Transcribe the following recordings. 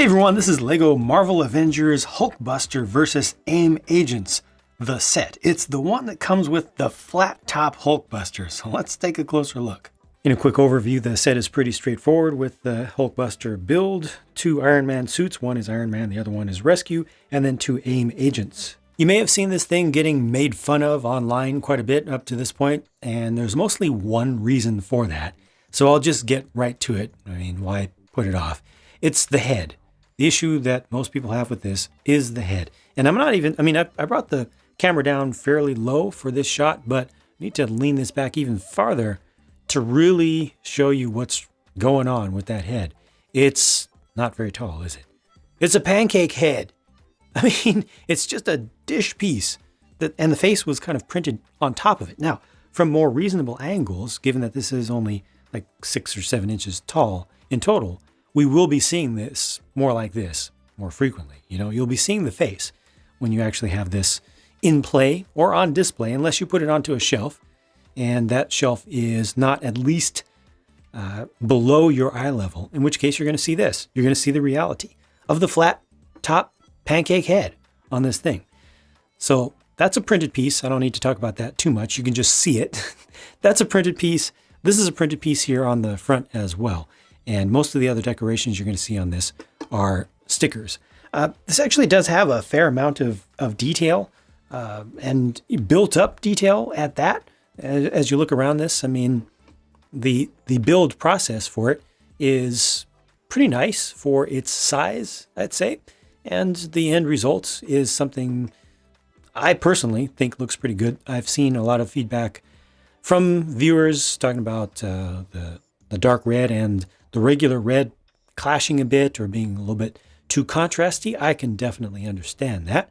Hey everyone, this is LEGO Marvel Avengers Hulkbuster versus A.I.M Agents, the set. It's the one that comes with the flat top Hulkbuster, so let's take a closer look. In a quick overview, the set is pretty straightforward with the Hulkbuster build, 2 Iron Man suits, one is Iron Man, the other one is Rescue, and then 2 A.I.M agents. You may have seen this thing getting made fun of online quite a bit up to this point, and there's mostly one reason for that. So I'll just get right to it. Why put it off? It's the head. The issue that most people have with this is the head. And I brought the camera down fairly low for this shot, but I need to lean this back even farther to really show you what's going on with that head. It's not very tall, is it? It's a pancake head. It's just a dish piece, and the face was kind of printed on top of it. Now, from more reasonable angles, given that this is only like 6 or 7 inches tall in total, we will be seeing this more like this more frequently. You'll be seeing the face when you actually have this in play or on display, unless you put it onto a shelf, and that shelf is not at least below your eye level, in which case you're going to see this. You're going to see the reality of the flat top pancake head on this thing. So that's a printed piece. I don't need to talk about that too much. You can just see it. That's a printed piece. This is a printed piece here on the front as well. And most of the other decorations you're going to see on this are stickers. This actually does have a fair amount of detail and built up detail at that. As you look around this, the build process for it is pretty nice for its size, I'd say. And the end result is something I personally think looks pretty good. I've seen a lot of feedback from viewers talking about the dark red and the regular red clashing a bit or being a little bit too contrasty. I can definitely understand that.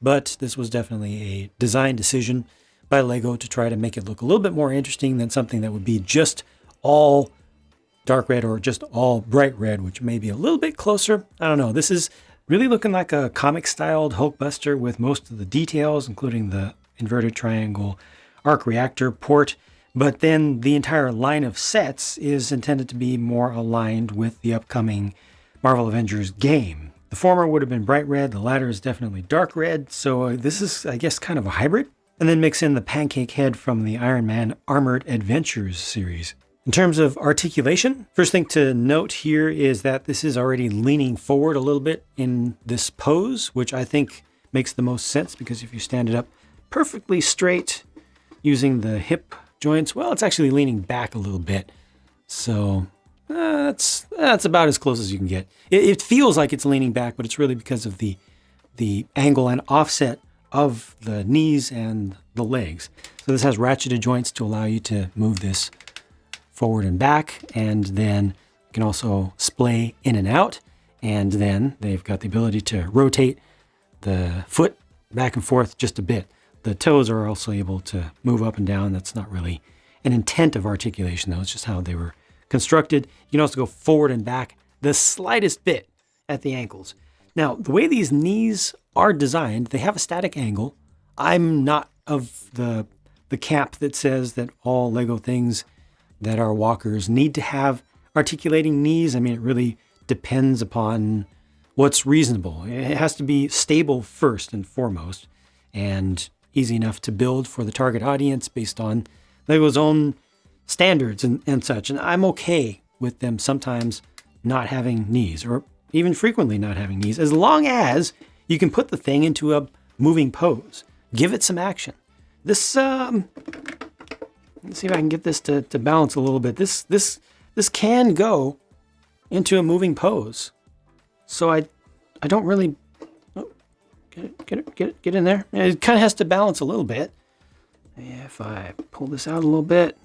But this was definitely a design decision by LEGO to try to make it look a little bit more interesting than something that would be just all dark red or just all bright red, which may be a little bit closer. I don't know. This is really looking like a comic-styled Hulkbuster with most of the details, including the inverted triangle arc reactor port. But then the entire line of sets is intended to be more aligned with the upcoming Marvel Avengers game. The former would have been bright red, the latter is definitely dark red, so this is, I guess, kind of a hybrid. And then mix in the pancake head from the Iron Man Armored Adventures series. In terms of articulation, first thing to note here is that this is already leaning forward a little bit in this pose, which I think makes the most sense, because if you stand it up perfectly straight using the hip joints, well, it's actually leaning back a little bit. So that's about as close as you can get. It feels like it's leaning back, but it's really because of the angle and offset of the knees and the legs. So this has ratcheted joints to allow you to move this forward and back, and then you can also splay in and out. And then they've got the ability to rotate the foot back and forth just a bit. The toes are also able to move up and down. That's not really an intent of articulation, though. It's just how they were constructed. You can also go forward and back the slightest bit at the ankles. Now, the way these knees are designed, they have a static angle. I'm not of the camp that says that all LEGO things that are walkers need to have articulating knees. It really depends upon what's reasonable. It has to be stable first and foremost, and easy enough to build for the target audience based on LEGO's own standards and such. And I'm okay with them sometimes not having knees, or even frequently not having knees, as long as you can put the thing into a moving pose. Give it some action. This, let's see if I can get this to balance a little bit. This can go into a moving pose. So I don't really, get in there. It kind of has to balance a little bit. If I pull this out a little bit,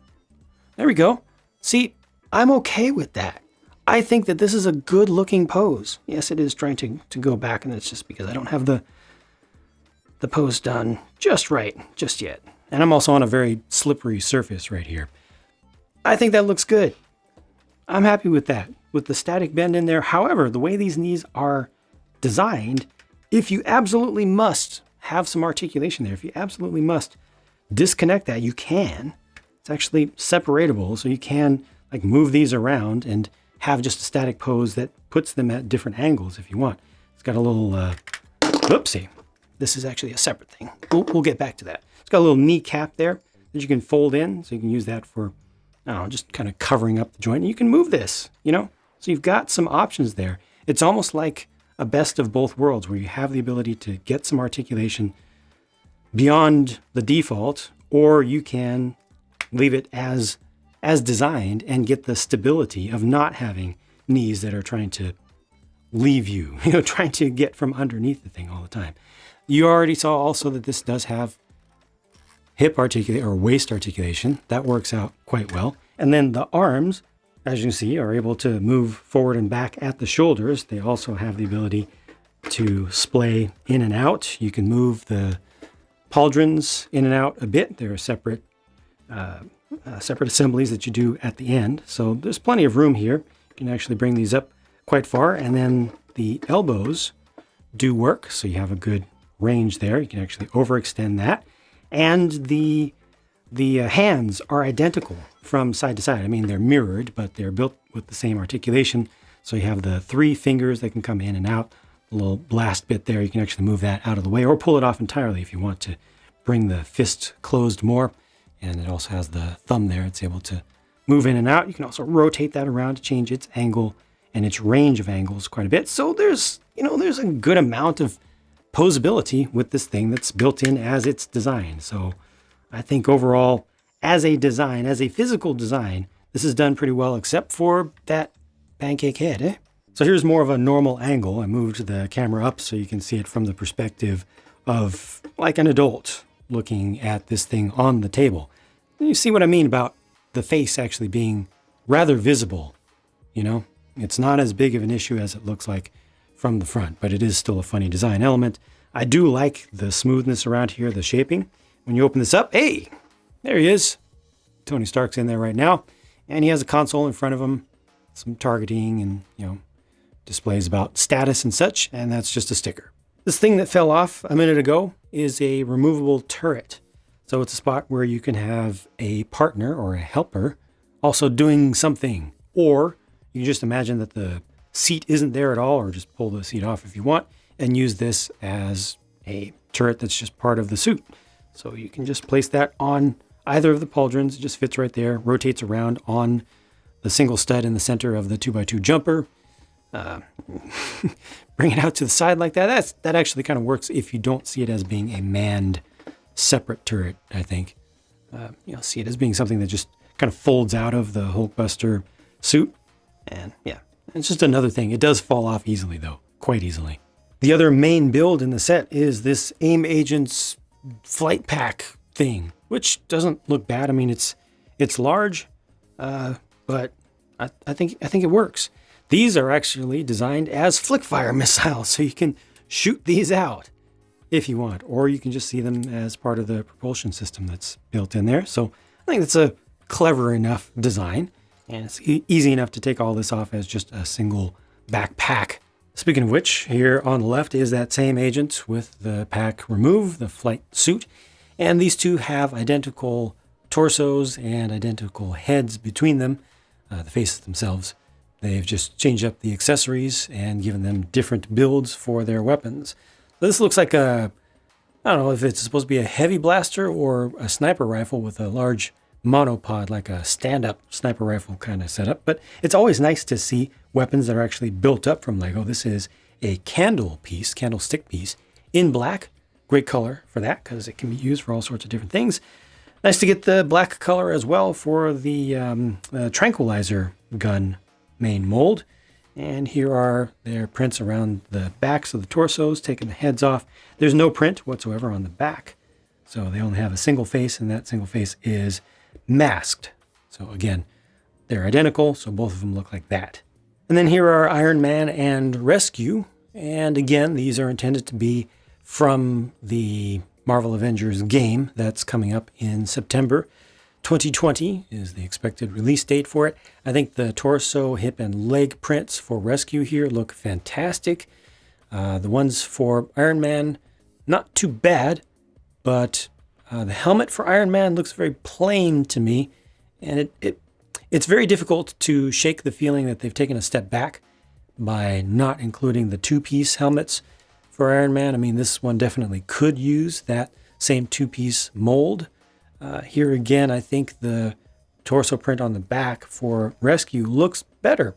there we go. See, I'm okay with that. I think that this is a good looking pose. Yes, it is trying to go back, and it's just because I don't have the pose done just right, just yet. And I'm also on a very slippery surface right here. I think that looks good. I'm happy with that, with the static bend in there. However, the way these knees are designed, if you absolutely must have some articulation there, if you absolutely must disconnect that, you can. It's actually separatable, so you can move these around and have just a static pose that puts them at different angles if you want. It's got a little, whoopsie. This is actually a separate thing. We'll get back to that. It's got a little kneecap there that you can fold in, so you can use that for, I don't know, just kind of covering up the joint. And you can move this, you know? So you've got some options there. It's almost like a best of both worlds where you have the ability to get some articulation beyond the default, or you can leave it as designed and get the stability of not having knees that are trying to leave you, trying to get from underneath the thing all the time. You already saw also that this does have hip articulation or waist articulation. That works out quite well. And then the arms, as you can see, are able to move forward and back at the shoulders. They also have the ability to splay in and out. You can move the pauldrons in and out a bit. There are separate assemblies that you do at the end. So there's plenty of room here. You can actually bring these up quite far. And then the elbows do work. So you have a good range there. You can actually overextend that. And the hands are identical from side to side. I mean, they're mirrored, but they're built with the same articulation. So you have the 3 fingers that can come in and out. A little blast bit there. You can actually move that out of the way or pull it off entirely if you want to bring the fist closed more. And it also has the thumb there. It's able to move in and out. You can also rotate that around to change its angle and its range of angles quite a bit. So there's a good amount of posability with this thing that's built in as it's designed. So I think overall, as a design, as a physical design, this is done pretty well, except for that pancake head, eh? So here's more of a normal angle. I moved the camera up so you can see it from the perspective of like an adult looking at this thing on the table. And you see what I mean about the face actually being rather visible, It's not as big of an issue as it looks like from the front, but it is still a funny design element. I do like the smoothness around here, the shaping. When you open this up, hey, there he is. Tony Stark's in there right now. And he has a console in front of him, some targeting and, displays about status and such, and that's just a sticker. This thing that fell off a minute ago is a removable turret. So it's a spot where you can have a partner or a helper also doing something. Or you can just imagine that the seat isn't there at all, or just pull the seat off if you want and use this as a turret that's just part of the suit. So you can just place that on either of the pauldrons. It just fits right there, rotates around on the single stud in the center of the 2x2 jumper. Bring it out to the side like that. That actually kind of works if you don't see it as being a manned separate turret, I think. See it as being something that just kind of folds out of the Hulkbuster suit. And yeah, it's just another thing. It does fall off easily though, quite easily. The other main build in the set is this A.I.M Agent's flight pack thing, which doesn't look bad. I mean, it's large, but I think it works. These are actually designed as flick fire missiles, so you can shoot these out if you want, or you can just see them as part of the propulsion system that's built in there. So I think it's a clever enough design, and it's easy enough to take all this off as just a single backpack. Speaking of which, here on the left is that same agent with the pack removed, the flight suit, and these two have identical torsos and identical heads between them, the faces themselves. They've just changed up the accessories and given them different builds for their weapons. So this looks like I don't know if it's supposed to be a heavy blaster or a sniper rifle with a large monopod, like a stand-up sniper rifle kind of setup. But it's always nice to see weapons that are actually built up from Lego. This is a candlestick piece in black. Great color for that because it can be used for all sorts of different things. Nice to get the black color as well for the tranquilizer gun main mold. And here are their prints around the backs of the torsos, taking the heads off. There's no print whatsoever on the back. So they only have a single face, and that single face is masked. So again, they're identical, so both of them look like that. And then here are Iron Man and Rescue. And again, these are intended to be from the Marvel Avengers game that's coming up in September. 2020 is the expected release date for it. I think the torso, hip, and leg prints for Rescue here look fantastic. The ones for Iron Man, not too bad, but the helmet for Iron Man looks very plain to me, and it It's very difficult to shake the feeling that they've taken a step back by not including the two-piece helmets for Iron Man. I mean, this one definitely could use that same two-piece mold. Here again, I think the torso print on the back for Rescue looks better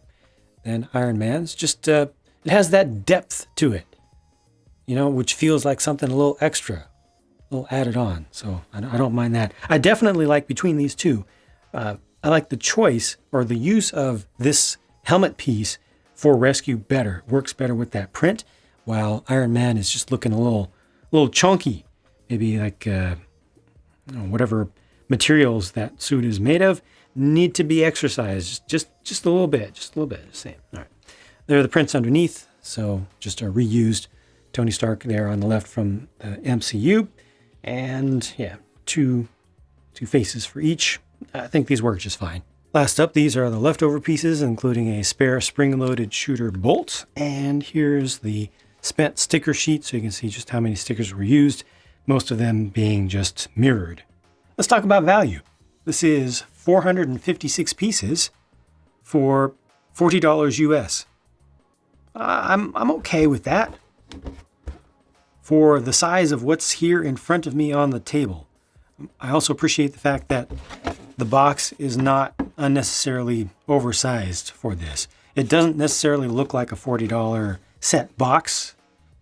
than Iron Man's. Just it has that depth to it, which feels like something a little extra, a little added on. So I don't mind that. I definitely like between these two. I like the choice or the use of this helmet piece for Rescue better. It works better with that print, while Iron Man is just looking a little chunky. Maybe like whatever materials that suit is made of need to be exercised just a little bit, Same. All right. There are the prints underneath, so just a reused Tony Stark there on the left from the MCU, and yeah, two faces for each. I think these work just fine. Last up, these are the leftover pieces, including a spare spring-loaded shooter bolt, and here's the spent sticker sheet, so you can see just how many stickers were used, most of them being just mirrored. Let's talk about value. This is 456 pieces for $40 US. I'm okay with that for the size of what's here in front of me on the table. I also appreciate the fact that the box is not unnecessarily oversized for this. It doesn't necessarily look like a $40 set box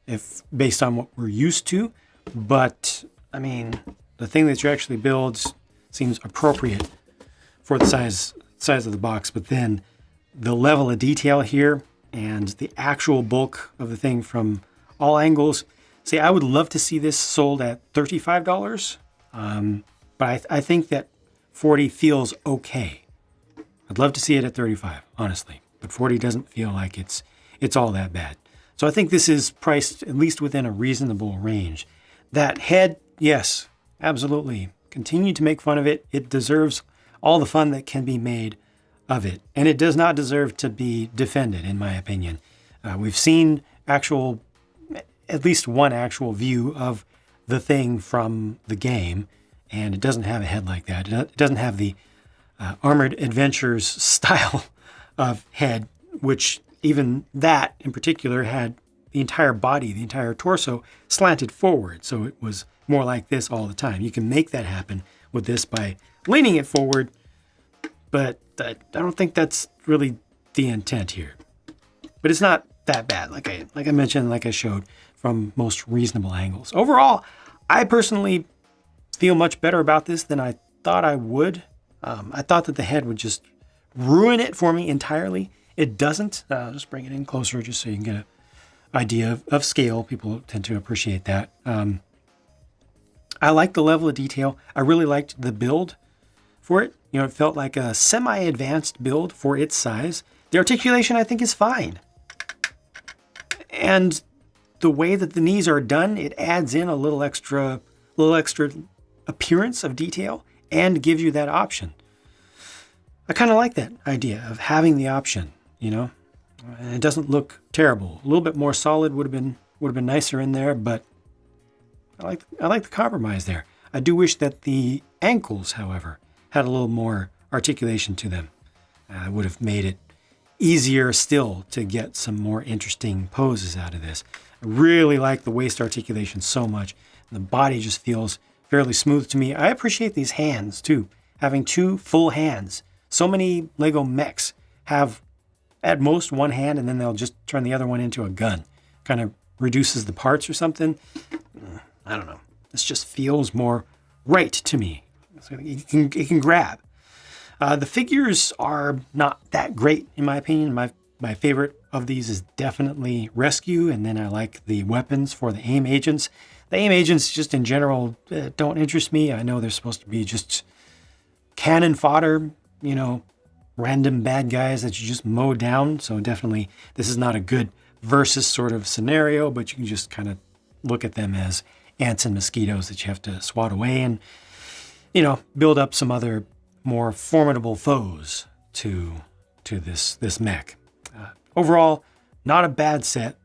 if based on what we're used to, but I mean, the thing that you actually build seems appropriate for the size of the box, but then the level of detail here and the actual bulk of the thing from all angles. See, I would love to see this sold at $35, but I think that 40 feels okay. I'd love to see it at 35, honestly, but 40 doesn't feel like it's all that bad. So I think this is priced at least within a reasonable range. That head, yes, absolutely. Continue to make fun of it. It deserves all the fun that can be made of it. And it does not deserve to be defended, in my opinion. We've seen at least one actual view of the thing from the game, and it doesn't have a head like that. It doesn't have the Armored Adventures style of head, which even that in particular had the entire body, the entire torso slanted forward. So it was more like this all the time. You can make that happen with this by leaning it forward, but I don't think that's really the intent here. But it's not that bad, like I mentioned, like I showed, from most reasonable angles. Overall, I personally feel much better about this than I thought I would. I thought that the head would just ruin it for me entirely. It doesn't. I'll just bring it in closer just so you can get an idea of scale. People tend to appreciate that. I like the level of detail. I really liked the build for it. It felt like a semi-advanced build for its size. The articulation, I think, is fine. And the way that the knees are done, it adds in a little extra appearance of detail and gives you that option. I kind of like that idea of having the option, And it doesn't look terrible. A little bit more solid would have been nicer in there, but I like the compromise there. I do wish that the ankles, however, had a little more articulation to them. It would have made it easier still to get some more interesting poses out of this. I really like the waist articulation so much. The body just feels fairly smooth to me. I appreciate these hands too. Having two full hands. So many Lego mechs have at most one hand and then they'll just turn the other one into a gun. Kind of reduces the parts or something. I don't know. This just feels more right to me. So it can grab. The figures are not that great, in my opinion. My favorite of these is definitely Rescue, and then I like the weapons for the A.I.M agents. The A.I.M agents, just in general, don't interest me. I know they're supposed to be just cannon fodder, random bad guys that you just mow down. So definitely, this is not a good versus sort of scenario, but you can just kind of look at them as ants and mosquitoes that you have to swat away and, build up some other more formidable foes to this mech. Overall, not a bad set.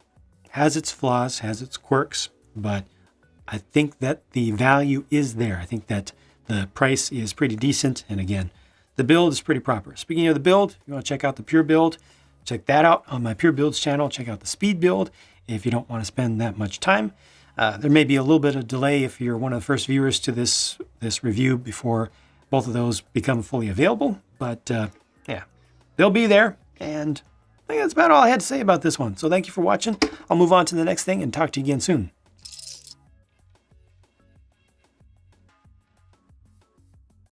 Has its flaws, has its quirks, but I think that the value is there. I think that the price is pretty decent. And again, the build is pretty proper. Speaking of the build, if you want to check out the pure build, check that out on my Pure Builds channel. Check out the speed build if you don't want to spend that much time. There may be a little bit of delay if you're one of the first viewers to this review before both of those become fully available. But yeah, they'll be there. And I think that's about all I had to say about this one. So thank you for watching. I'll move on to the next thing and talk to you again soon.